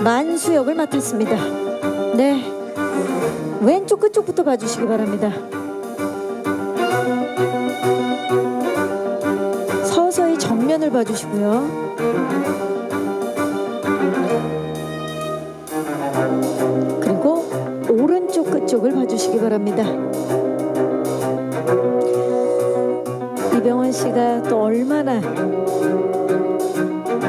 만수 역을 맡았습니다. 네, 왼쪽 끝쪽부터 봐주시기 바랍니다. 서서히 정면을 봐주시고요. 그리고 오른쪽 끝쪽을 봐주시기 바랍니다. 이병헌 씨가 또 얼마나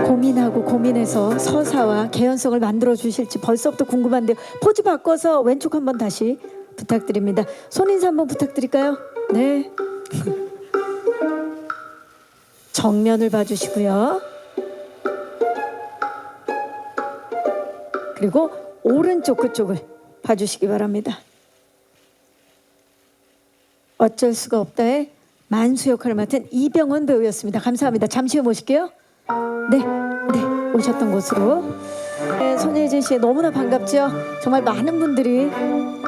고민하고 고민해서 서사와 개연성을 만들어 주실지 벌써부터 궁금한데요. 포즈 바꿔서 왼쪽 한번 다시 부탁드립니다. 손인사 한번 부탁드릴까요? 네. 정면을 봐주시고요. 그리고 오른쪽 끝쪽을 봐주시기 바랍니다. 어쩔 수가 없다의 만수 역할을 맡은 이병헌 배우였습니다. 감사합니다. 잠시 후에 모실게요. 네, 오셨던 곳으로. 네, 손예진 씨 너무나 반갑죠? 정말 많은 분들이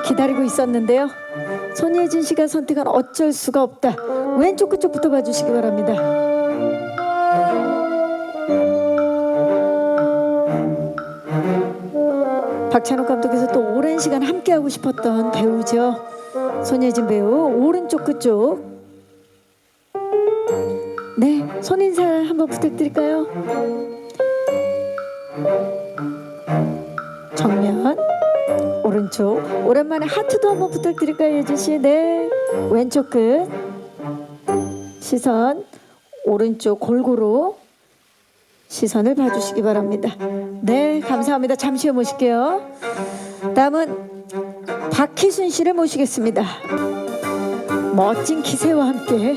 기다리고 있었는데요. 손예진 씨가 선택한 어쩔 수가 없다. 왼쪽 끝쪽부터 봐주시기 바랍니다. 박찬욱 감독께서 또 오랜 시간 함께하고 싶었던 배우죠. 손예진 배우 오른쪽 끝쪽. 네, 손인사 한번 부탁드릴까요? 정면, 오른쪽. 오랜만에 하트도 한번 부탁드릴까요, 예진씨? 네, 왼쪽 끝. 시선, 오른쪽 골고루 시선을 봐주시기 바랍니다. 네, 감사합니다. 잠시 후에 모실게요. 다음은 박희순 씨를 모시겠습니다. 멋진 기세와 함께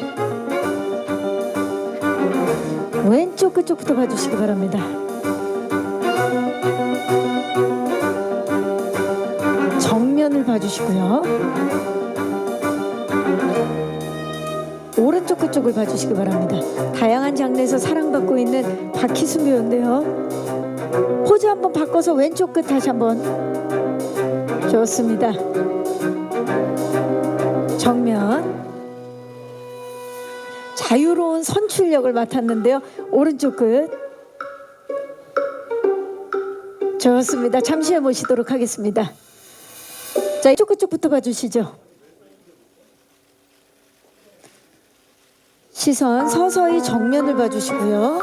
왼쪽 끝쪽부터 봐주시기 바랍니다. 정면을 봐주시고요. 오른쪽 끝쪽을 봐주시기 바랍니다. 다양한 장르에서 사랑받고 있는 박희순 배우인데요. 포즈 한번 바꿔서 왼쪽 끝 다시 한번. 좋습니다. 정면. 자유로운 선출력을 맡았는데요. 오른쪽 끝. 좋습니다. 잠시 후에 모시도록 하겠습니다. 자, 이쪽 끝쪽부터 봐주시죠. 시선 서서히 정면을 봐주시고요.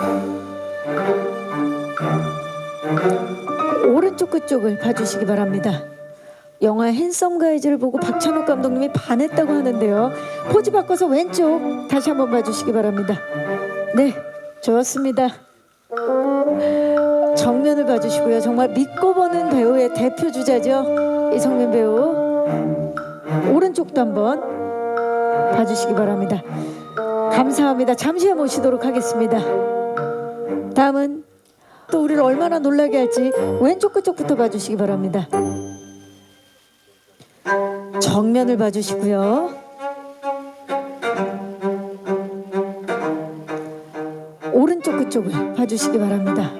오른쪽 끝쪽을 봐주시기 바랍니다. 영화 핸섬 가이즈를 보고 박찬욱 감독님이 반했다고 하는데요. 포즈 바꿔서 왼쪽 다시 한번 봐주시기 바랍니다. 네, 좋습니다. 정면을 봐주시고요. 정말 믿고 보는 배우의 대표 주자죠. 이성민 배우. 오른쪽도 한번 봐주시기 바랍니다. 감사합니다. 잠시 후에 모시도록 하겠습니다. 다음은 또 우리를 얼마나 놀라게 할지 왼쪽 끝쪽부터 봐주시기 바랍니다. 정면을 봐주시고요. 오른쪽 끝쪽을 봐주시기 바랍니다.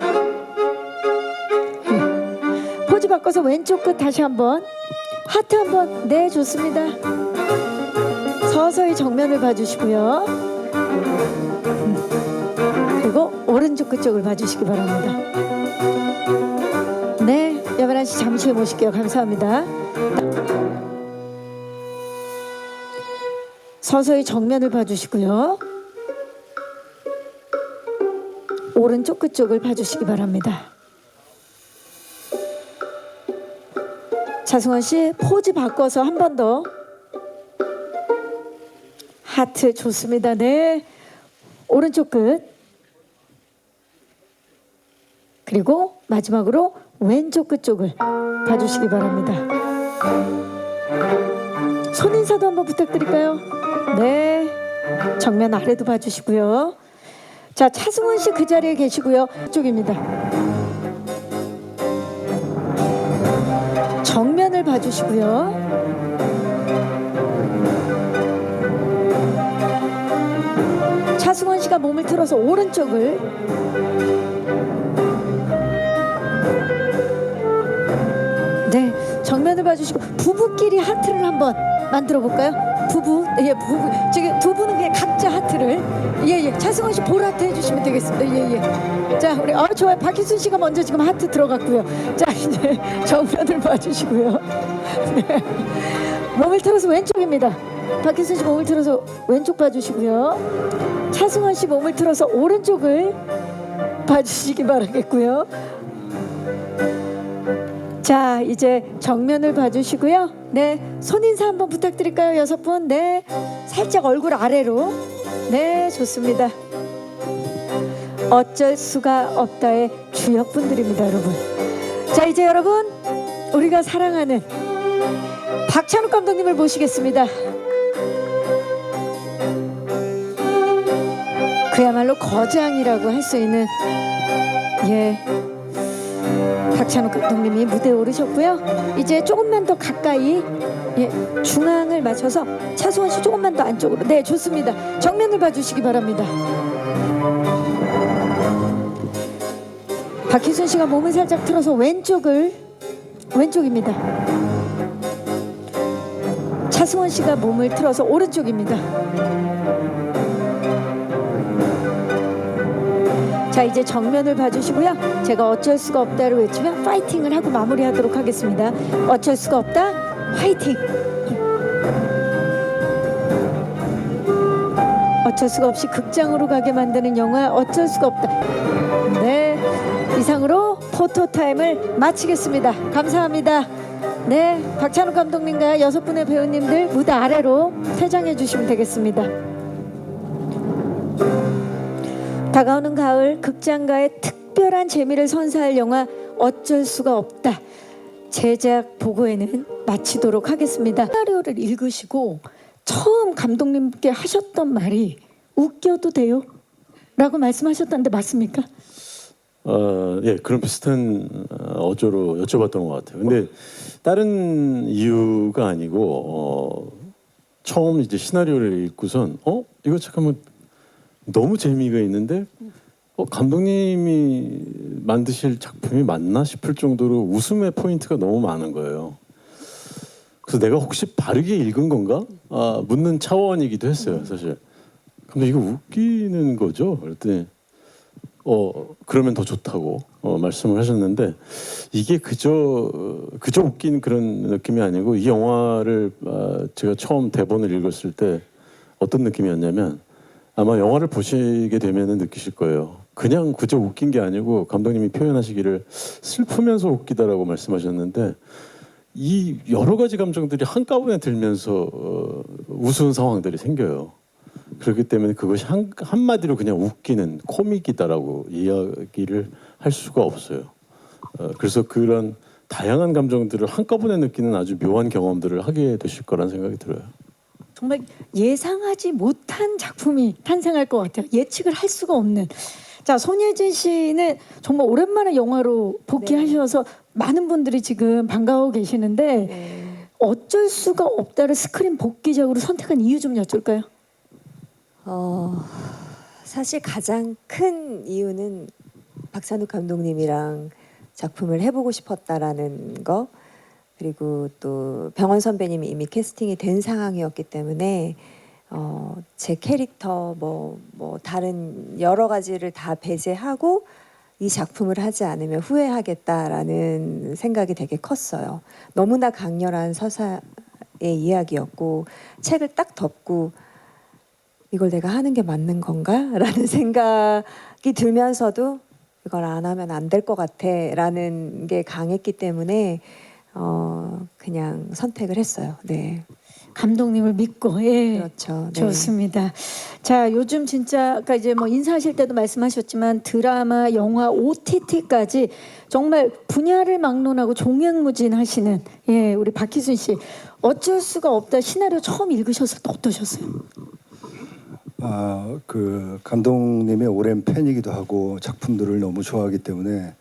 네. 포즈 바꿔서 왼쪽 끝 다시 한번. 하트 한번. 네, 좋습니다. 서서히 정면을 봐주시고요. 그리고 오른쪽 끝쪽을 봐주시기 바랍니다. 네, 여배란 씨 잠시 후에 모실게요. 감사합니다. 서서히 정면을 봐주시고요. 오른쪽 끝쪽을 봐주시기 바랍니다. 차승원 씨 포즈 바꿔서 한 번 더. 하트 좋습니다. 네, 오른쪽 끝. 그리고 마지막으로 왼쪽 끝쪽을 봐주시기 바랍니다. 손인사도 한번 부탁드릴까요? 네, 정면 아래도 봐주시고요. 자, 차승원 씨 그 자리에 계시고요. 이쪽입니다. 정면을 봐주시고요. 차승원 씨가 몸을 틀어서 오른쪽을. 네, 정면을 봐주시고 부부끼리 하트를 한번 만들어 볼까요? 부부, 예, 부부. 지금 두 분은 그냥 각자 하트. 하트를 예예 차승원 씨 볼 하트 해주시면 되겠습니다. 예예. 자 우리 좋아요. 박희순 씨가 먼저 지금 하트 들어갔고요. 자 이제 정면을 봐주시고요. 네. 몸을 틀어서 왼쪽입니다. 박희순 씨 몸을 틀어서 왼쪽 봐주시고요. 차승원 씨 몸을 틀어서 오른쪽을 봐주시기 바라겠고요. 자 이제 정면을 봐주시고요. 네 손인사 한번 부탁드릴까요? 6분. 네 살짝 얼굴 아래로. 네 좋습니다. 어쩔 수가 없다의 주역분들입니다 여러분. 자 이제 여러분 우리가 사랑하는 박찬욱 감독님을 모시겠습니다. 그야말로 거장이라고 할 수 있는 예 박찬욱 감독님이 무대에 오르셨고요. 이제 조금만 더 가까이 예 중앙을 맞춰서 차수원 씨 조금만 더 안쪽으로. 네 좋습니다. 정면을 봐주시기 바랍니다. 박희순 씨가 몸을 살짝 틀어서 왼쪽입니다. 차승원 씨가 몸을 틀어서 오른쪽입니다. 자 이제 정면을 봐주시고요. 제가 어쩔 수가 없다를 외치면 파이팅을 하고 마무리하도록 하겠습니다. 어쩔 수가 없다 파이팅. 어쩔 수가 없이 극장으로 가게 만드는 영화 어쩔 수가 없다. 네 이상으로 포토타임을 마치겠습니다. 감사합니다. 네 박찬욱 감독님과 6분의 배우님들 무대 아래로 퇴장해 주시면 되겠습니다. 다가오는 가을 극장가의 특별한 재미를 선사할 영화 어쩔 수가 없다 제작 보고회는 마치도록 하겠습니다. 시나리오를 읽으시고 처음 감독님께 하셨던 말이 웃겨도 돼요? 라고 말씀하셨다는데 맞습니까? 예, 그런 비슷한 어조로 여쭤봤던 것 같아요. 근데 다른 이유가 아니고 처음 이제 시나리오를 읽고선 이거 잠깐만 너무 재미가 있는데 감독님이 만드실 작품이 맞나 싶을 정도로 웃음의 포인트가 너무 많은 거예요. 그래서 내가 혹시 바르게 읽은 건가? 묻는 차원이기도 했어요, 사실. 근데 이거 웃기는 거죠? 그랬더니 그러면 더 좋다고 말씀을 하셨는데 이게 그저 웃긴 그런 느낌이 아니고 이 영화를 제가 처음 대본을 읽었을 때 어떤 느낌이었냐면 아마 영화를 보시게 되면은 느끼실 거예요. 그냥 그저 웃긴 게 아니고 감독님이 표현하시기를 슬프면서 웃기다라고 말씀하셨는데 이 여러 가지 감정들이 한꺼번에 들면서 우스운 상황들이 생겨요. 그렇기 때문에 그것이 한마디로 그냥 웃기는 코믹이다라고 이야기를 할 수가 없어요. 그래서 그런 다양한 감정들을 한꺼번에 느끼는 아주 묘한 경험들을 하게 되실 거란 생각이 들어요. 정말 예상하지 못한 작품이 탄생할 것 같아요. 예측을 할 수가 없는. 자 손예진 씨는 정말 오랜만에 영화로 복귀하셔서 많은 분들이 지금 반가워 계시는데 어쩔 수가 없다를 스크린 복귀작으로 선택한 이유 좀 여쭐까요? 사실 가장 큰 이유는 박찬욱 감독님이랑 작품을 해보고 싶었다라는 거, 그리고 또 병원 선배님이 이미 캐스팅이 된 상황이었기 때문에 제 캐릭터 뭐 다른 여러 가지를 다 배제하고 이 작품을 하지 않으면 후회하겠다라는 생각이 되게 컸어요. 너무나 강렬한 서사의 이야기였고 책을 딱 덮고 이걸 내가 하는 게 맞는 건가? 라는 생각이 들면서도 이걸 안 하면 안 될 것 같아 라는 게 강했기 때문에 그냥 선택을 했어요. 네. 감독님을 믿고 예 그렇죠. 네. 좋습니다. 자 요즘 진짜 아까 이제 뭐 인사하실 때도 말씀하셨지만 드라마, 영화, OTT까지 정말 분야를 막론하고 종횡무진하시는 예 우리 박희순 씨 어쩔 수가 없다 시나리오 처음 읽으셨을 때 어떠셨어요? 그 감독님의 오랜 팬이기도 하고 작품들을 너무 좋아하기 때문에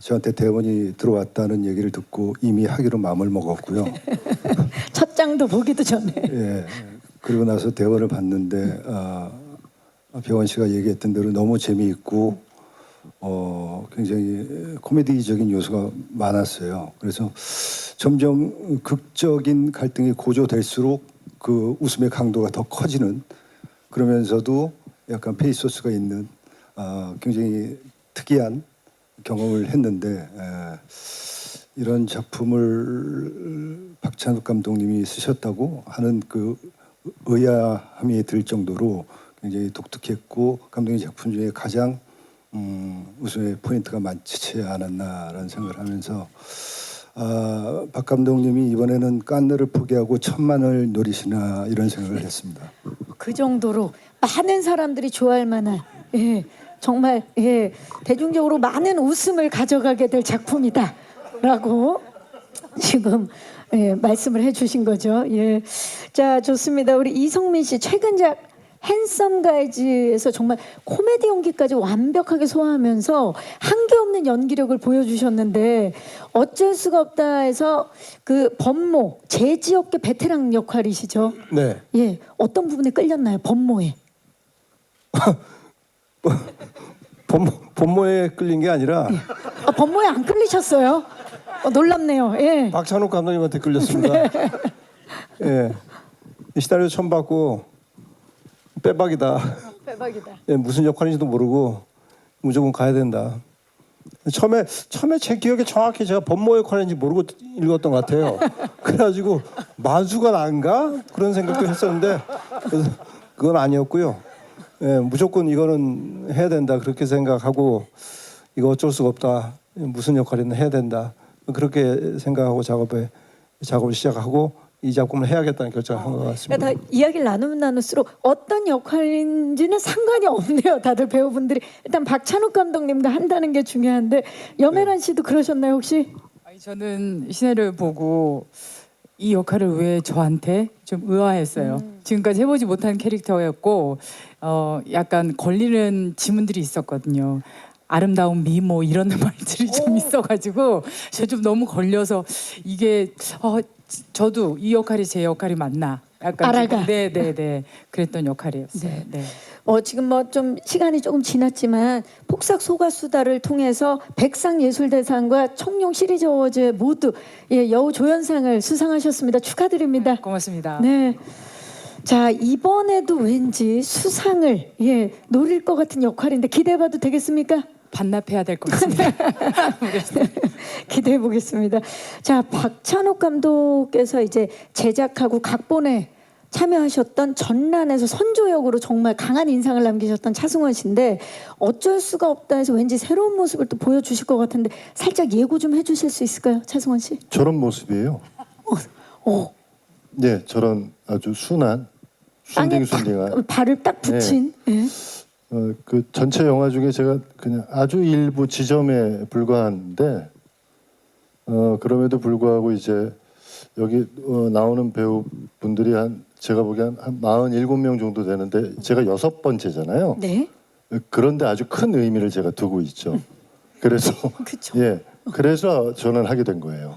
저한테 대본이 들어왔다는 얘기를 듣고 이미 하기로 마음을 먹었고요. 첫 장도 보기도 전에. 예. 그리고 나서 대본을 봤는데 병원 씨가 얘기했던 대로 너무 재미있고 굉장히 코미디적인 요소가 많았어요. 그래서 점점 극적인 갈등이 고조될수록 그 웃음의 강도가 더 커지는 그러면서도 약간 페이소스가 있는 굉장히 특이한 경험을 했는데 이런 작품을 박찬욱 감독님이 쓰셨다고 하는 그 의아함이 들 정도로 굉장히 독특했고 감독님 작품 중에 가장 웃음의 포인트가 많지 않았나라는 생각을 하면서 박 감독님이 이번에는 깐느를 포기하고 천만을 노리시나 이런 생각을 했습니다. 그 정도로 많은 사람들이 좋아할 만한 정말 대중적으로 많은 웃음을 가져가게 될 작품이다라고 지금 말씀을 해주신 거죠. 자, 좋습니다. 우리 이성민 씨 최근작 핸섬 가이즈에서 정말 코미디 연기까지 완벽하게 소화하면서 한계 없는 연기력을 보여주셨는데 어쩔 수가 없다에서 그 법모 제지업계 베테랑 역할이시죠. 네. 어떤 부분에 끌렸나요? 법모에. 본모에 끌린 게 아니라 법모에 안 끌리셨어요? 놀랍네요. 박찬욱 감독님한테 끌렸습니다. 예. 이 시나리오 처음 받고 빼박이다. 대박이다. 무슨 역할인지도 모르고 무조건 가야 된다. 처음에 제 기억에 정확히 제가 법모 역할인지 모르고 읽었던 것 같아요. 그래가지고 만수가 난가 그런 생각도 했었는데 그래서 그건 아니었고요. 무조건 이거는 해야 된다 그렇게 생각하고 이거 어쩔 수가 없다. 무슨 역할이든 해야 된다. 그렇게 생각하고 작업을 시작하고 이 작품을 해야겠다는 결정을 한 것 같습니다. 그러니까 다 이야기를 나누면 나눌수록 어떤 역할인지는 상관이 없네요. 다들 배우분들이 일단 박찬욱 감독님과 한다는 게 중요한데 염혜란 씨도 그러셨나요 혹시? 아니, 저는 시나리오를 보고 이 역할을 왜 저한테 좀 의아했어요. 지금까지 해보지 못한 캐릭터였고 약간 걸리는 지문들이 있었거든요. 아름다운 미모 이런 말들이 좀 있어가지고 저 좀 너무 걸려서 이게 저도 이 역할이 제 역할이 맞나? 약간 알아가. 네네네 그랬던 역할이었어요. 네. 지금 뭐 좀 시간이 조금 지났지만 폭삭 소가수다를 통해서 백상예술대상과 청룡 시리즈 어워즈 모두 여우 조연상을 수상하셨습니다. 축하드립니다. 고맙습니다. 네. 자, 이번에도 왠지 수상을 노릴 것 같은 역할인데 기대해봐도 되겠습니까? 반납해야 될 것 같습니다. 기대해 보겠습니다. 자, 박찬욱 감독께서 이제 제작하고 각본에 참여하셨던 전란에서 선조 역으로 정말 강한 인상을 남기셨던 차승원 씨인데 어쩔 수가 없다 해서 왠지 새로운 모습을 또 보여주실 것 같은데 살짝 예고 좀 해주실 수 있을까요, 차승원 씨? 저런 모습이에요. 네, 저런 아주 순한 땅에 순딩순딩한. 딱 발을 딱 붙인. 그 전체 영화 중에 제가 그냥 아주 일부 지점에 불과한데 그럼에도 불구하고 이제 여기 나오는 배우분들이 제가 보기엔 한 47명 정도 되는데 제가 6번째잖아요. 네. 그런데 아주 큰 의미를 제가 두고 있죠. 그래서 그쵸. 그래서 저는 하게 된 거예요.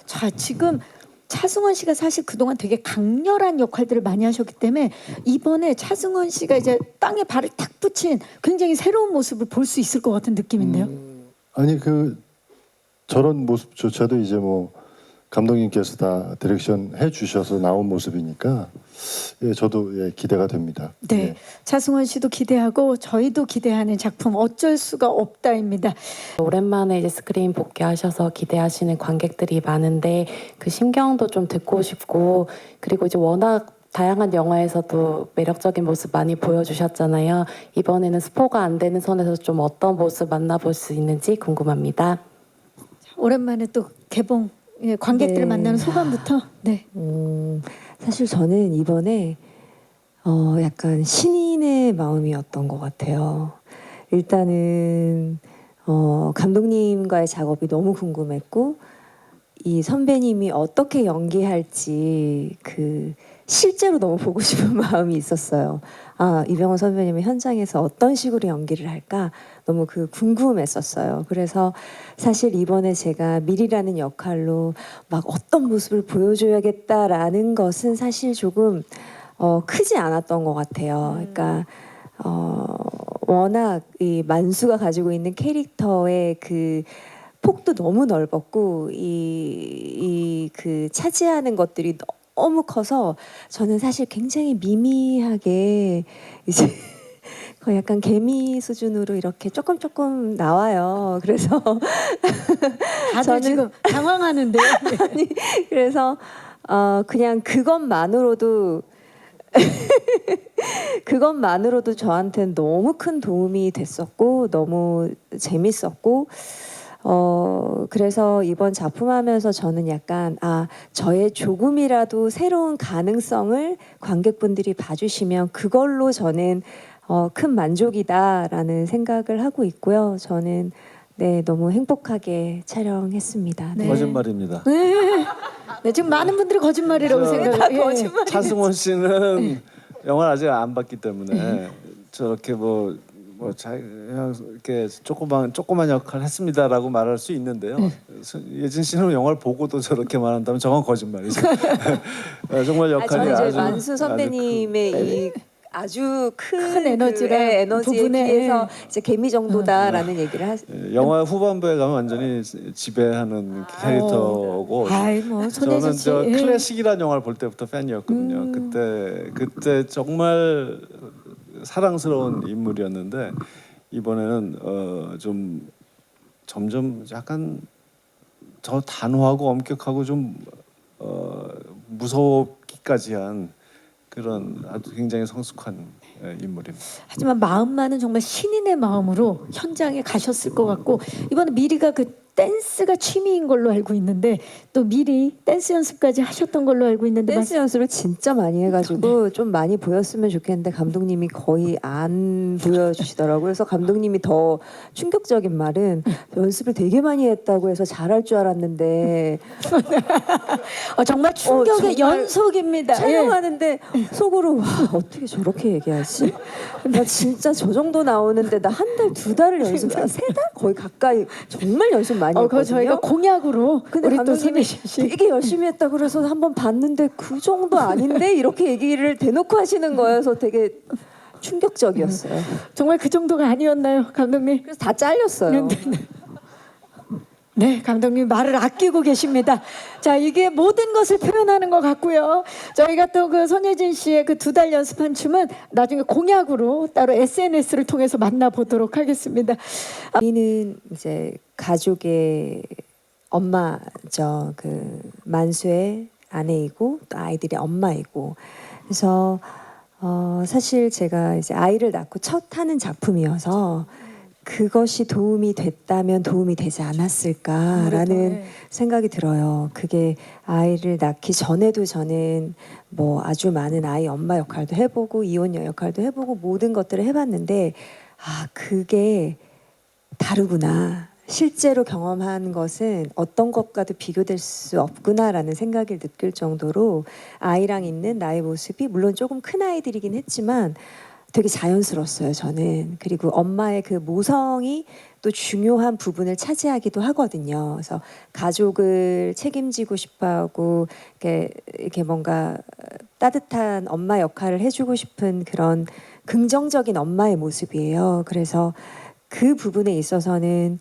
자, 지금 차승원 씨가 사실 그동안 되게 강렬한 역할들을 많이 하셨기 때문에 이번에 차승원 씨가 이제 땅에 발을 탁 붙인 굉장히 새로운 모습을 볼 수 있을 것 같은 느낌인데요. 아니 저런 모습조차도 이제 뭐 감독님께서 다 디렉션 해주셔서 나온 모습이니까 저도 기대가 됩니다. 네, 차승원 씨도 기대하고 저희도 기대하는 작품 어쩔 수가 없다입니다. 오랜만에 이제 스크린 복귀하셔서 기대하시는 관객들이 많은데 그 심경도 좀 듣고 싶고 그리고 이제 워낙 다양한 영화에서도 매력적인 모습 많이 보여주셨잖아요. 이번에는 스포가 안 되는 선에서 좀 어떤 모습 만나볼 수 있는지 궁금합니다. 오랜만에 또 개봉 관객들을 네. 만나는 소감부터. 네. 사실 저는 이번에 약간 신인의 마음이었던 것 같아요. 일단은 감독님과의 작업이 너무 궁금했고 이 선배님이 어떻게 연기할지 실제로 너무 보고 싶은 마음이 있었어요. 이병헌 선배님은 현장에서 어떤 식으로 연기를 할까 너무 궁금했었어요. 그래서 사실 이번에 제가 밀이라는 역할로 막 어떤 모습을 보여줘야겠다라는 것은 사실 조금 크지 않았던 것 같아요. 그러니까 워낙 이 만수가 가지고 있는 캐릭터의 폭도 너무 넓었고 차지하는 것들이 너무 커서 저는 사실 굉장히 미미하게 이제 거의 약간 개미 수준으로 이렇게 조금 나와요. 그래서 다들 지금 당황하는데요. 아니 그래서 그냥 그것만으로도 저한테는 너무 큰 도움이 됐었고 너무 재밌었고 그래서 이번 작품하면서 저는 약간 저의 조금이라도 새로운 가능성을 관객분들이 봐주시면 그걸로 저는 큰 만족이다라는 생각을 하고 있고요. 저는 네 너무 행복하게 촬영했습니다. 네. 거짓말입니다. 네, 지금 많은 분들이 거짓말이라고 생각해요. 예. 차승원 씨는 영화를 아직 안 봤기 때문에 저렇게 그냥 이렇게 조그만 역할 했습니다라고 말할 수 있는데요. 예진 씨는 영화를 보고도 저렇게 말한다면 저건 거짓말이죠. 정말 역할이 저는 이제 아주 만수 선배님의 이 아주 큰 에너지랑 에너지에 부분에, 비해서 이제 개미 정도다라는 얘기를 영화 후반부에 가면 완전히 지배하는 캐릭터고 아이 뭐 손예진 저는 씨. 저 예. 클래식이라는 영화를 볼 때부터 팬이었거든요. 그때 정말 사랑스러운 인물이었는데 이번에는 좀 점점 약간 더 단호하고 엄격하고 좀 무섭기까지 한 그런 아주 굉장히 성숙한 인물입니다. 하지만 마음만은 정말 신인의 마음으로 현장에 가셨을 것 같고 이번에 미리가 그 댄스가 취미인 걸로 알고 있는데 또 미리 댄스 연습까지 하셨던 걸로 알고 있는데 댄스 연습을 진짜 많이 해가지고 좀 많이 보였으면 좋겠는데 감독님이 거의 안 보여주시더라고요. 그래서 감독님이 더 충격적인 말은 연습을 되게 많이 했다고 해서 잘할 줄 알았는데 정말 충격의 정말 연속입니다. 예. 촬영하는데 속으로 와 어떻게 저렇게 얘기하지? 나 진짜 저 정도 나오는데 나 한 달, 두 달을 연습, 세 달 거의 가까이 정말 연습 많이 그거 했거든요. 저희가 공약으로 근데 우리 또 감독님이 손예진 씨 되게 열심히 했다 그래서 한번 봤는데 그 정도 아닌데 이렇게 얘기를 대놓고 하시는 거여서 되게 충격적이었어요. 정말 그 정도가 아니었나요, 감독님? 그래서 다 잘렸어요. 네, 감독님 말을 아끼고 계십니다. 자, 이게 모든 것을 표현하는 것 같고요. 저희가 또 그 손예진 씨의 그 2달 연습한 춤은 나중에 공약으로 따로 SNS를 통해서 만나보도록 하겠습니다. 우리는 이제 가족의 엄마죠. 그 만수의 아내이고 또 아이들의 엄마이고 그래서 사실 제가 이제 아이를 낳고 첫 하는 작품이어서 그것이 도움이 됐다면 도움이 되지 않았을까라는 생각이 들어요. 그게 아이를 낳기 전에도 저는 뭐 아주 많은 아이 엄마 역할도 해보고 이혼녀 역할도 해보고 모든 것들을 해봤는데 그게 다르구나. 실제로 경험한 것은 어떤 것과도 비교될 수 없구나라는 생각을 느낄 정도로 아이랑 있는 나의 모습이 물론 조금 큰 아이들이긴 했지만 되게 자연스러웠어요, 저는. 그리고 엄마의 그 모성이 또 중요한 부분을 차지하기도 하거든요. 그래서 가족을 책임지고 싶어하고 이렇게 뭔가 따뜻한 엄마 역할을 해주고 싶은 그런 긍정적인 엄마의 모습이에요. 그래서 그 부분에 있어서는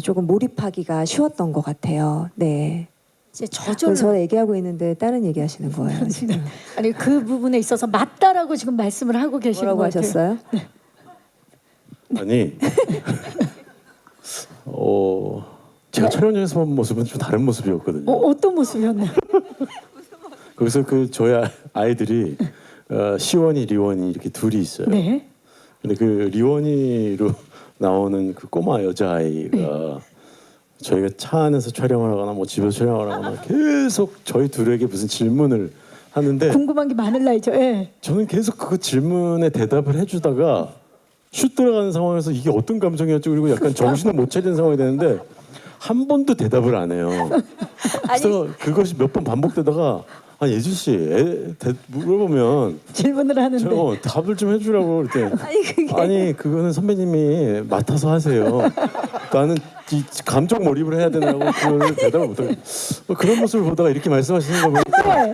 조금 몰입하기가 쉬웠던 것 같아요. 네. 이제 저절로 저 얘기하고 있는데 다른 얘기하시는 거예요. 지금. 아니 그 부분에 있어서 맞다라고 지금 말씀을 하고 계시는 뭐라고 것 같아요. 하셨어요? 아니 제가 촬영장에서 본 모습은 좀 다른 모습이었거든요. 어떤 모습이었나요? 거기서 그 저희 아이들이 시원이 리원이 이렇게 둘이 있어요. 네. 근데 그 리원이로 나오는 그 꼬마 여자아이가 저희가 차 안에서 촬영을 하거나 뭐 집에서 촬영을 하거나 계속 저희 둘에게 무슨 질문을 하는데 궁금한 게 많을 나이죠. 예. 저는 계속 그 질문에 대답을 해주다가 슛 들어가는 상황에서 이게 어떤 감정이었죠? 그리고 약간 정신을 못 차리는 상황이 되는데 한 번도 대답을 안 해요. 그래서 그것이 몇 번 반복되다가 예진 씨 물어보면 질문을 하는데 저 답을 좀 해주라고 그랬더니 아니 그거는 선배님이 맡아서 하세요. 나는 이 감정 몰입을 해야 되냐고 그걸 대답을 못하고 그런 모습을 보다가 이렇게 말씀하시는 거 보니까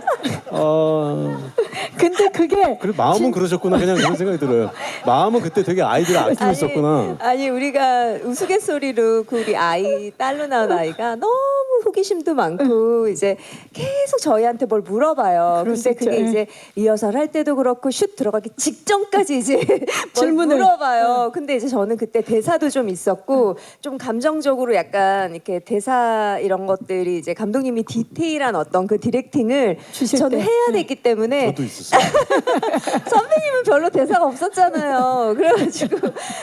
근데 그게 그래 마음은 그러셨구나 그냥 그런 생각이 들어요. 마음은 그때 되게 아이들을 아끼고 있었구나. 아니 우리가 우스갯소리로 그 우리 아이 딸로 나온 아이가 너무 호기심도 많고 이제 계속 저희한테 뭘 물어봐요. 그럴 수 근데 그게 있죠. 이제 리허설 할 때도 그렇고 슛 들어가기 직전까지 이제 뭘 질문을. 물어봐요. 근데 이제 저는 그때 대사도 좀 있었고 좀 감정적으로 약간 이렇게 대사 이런 것들이 이제 감독님이 디테일한 어떤 그 디렉팅을 주실 저는 때. 해야 되기 때문에 저도 있었어요. 선배님은 별로 대사가 없었잖아요. 그래가지고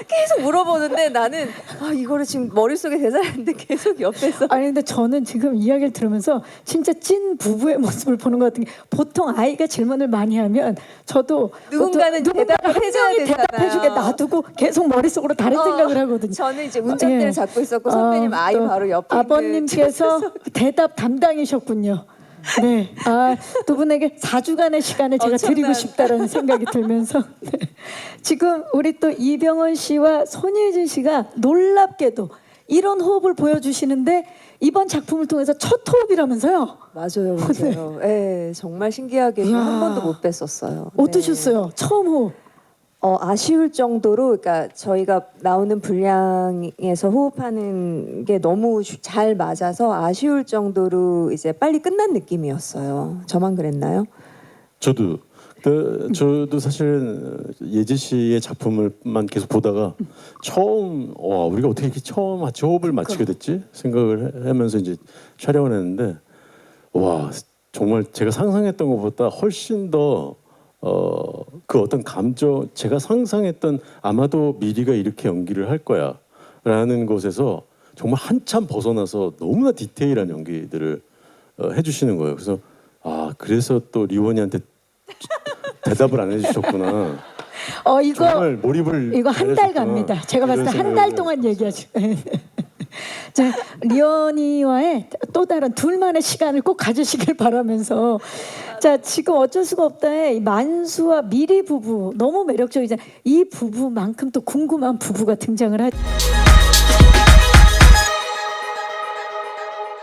계속 물어보는데 나는 이거를 지금 머릿속에 대사하는데 계속 옆에서 아니 근데 저는 지금 이야기를 들으면서 진짜 찐 부부의 모습을 보는 것 같은 게 보통 아이가 질문을 많이 하면 저도 누군가는 대답을 한 해줘야 명이 되잖아요. 대답해주게 놔두고 계속 머릿속으로 다른 생각을 하고든요. 저는 이제 운전대를 예. 잡고 있었고 선배님 아이 또 바로 옆에 아버님께서 대답 담당이셨군요. 네, 두 분에게 4주간의 시간을 제가 엄청난. 드리고 싶다라는 생각이 들면서 네. 지금 우리 또 이병헌 씨와 손예진 씨가 놀랍게도 이런 호흡을 보여주시는데 이번 작품을 통해서 첫 호흡이라면서요? 맞아요, 맞아요. 네, 정말 신기하게 이야. 한 번도 못 뵀었어요. 어떠셨어요? 처음 호흡. 아쉬울 정도로, 그러니까 저희가 나오는 분량에서 호흡하는 게 너무 잘 맞아서 아쉬울 정도로 이제 빨리 끝난 느낌이었어요. 저만 그랬나요? 저도 사실은 예지 씨의 작품을만 계속 보다가 처음 우리가 어떻게 이렇게 처음 같이 호흡을 맞추게 됐지 생각을 하면서 이제 촬영을 했는데 와 정말 제가 상상했던 것보다 훨씬 더 그 어떤 감정 제가 상상했던 아마도 미리가 이렇게 연기를 할 거야라는 것에서 정말 한참 벗어나서 너무나 디테일한 연기들을 해주시는 거예요. 그래서 그래서 또 리원이한테 대답을 안 해주셨구나. 이거 정말 몰입을 이거 한 달 잘하셨구나. 갑니다. 제가 봤을 때 한 달 이런 동안 얘기하죠. 자, 리언이와의 또 다른 둘만의 시간을 꼭 가지시길 바라면서 자, 지금 어쩔 수가 없다에 만수와 미리 부부 너무 매력적이잖아요. 이 부부만큼 또 궁금한 부부가 등장을 하죠.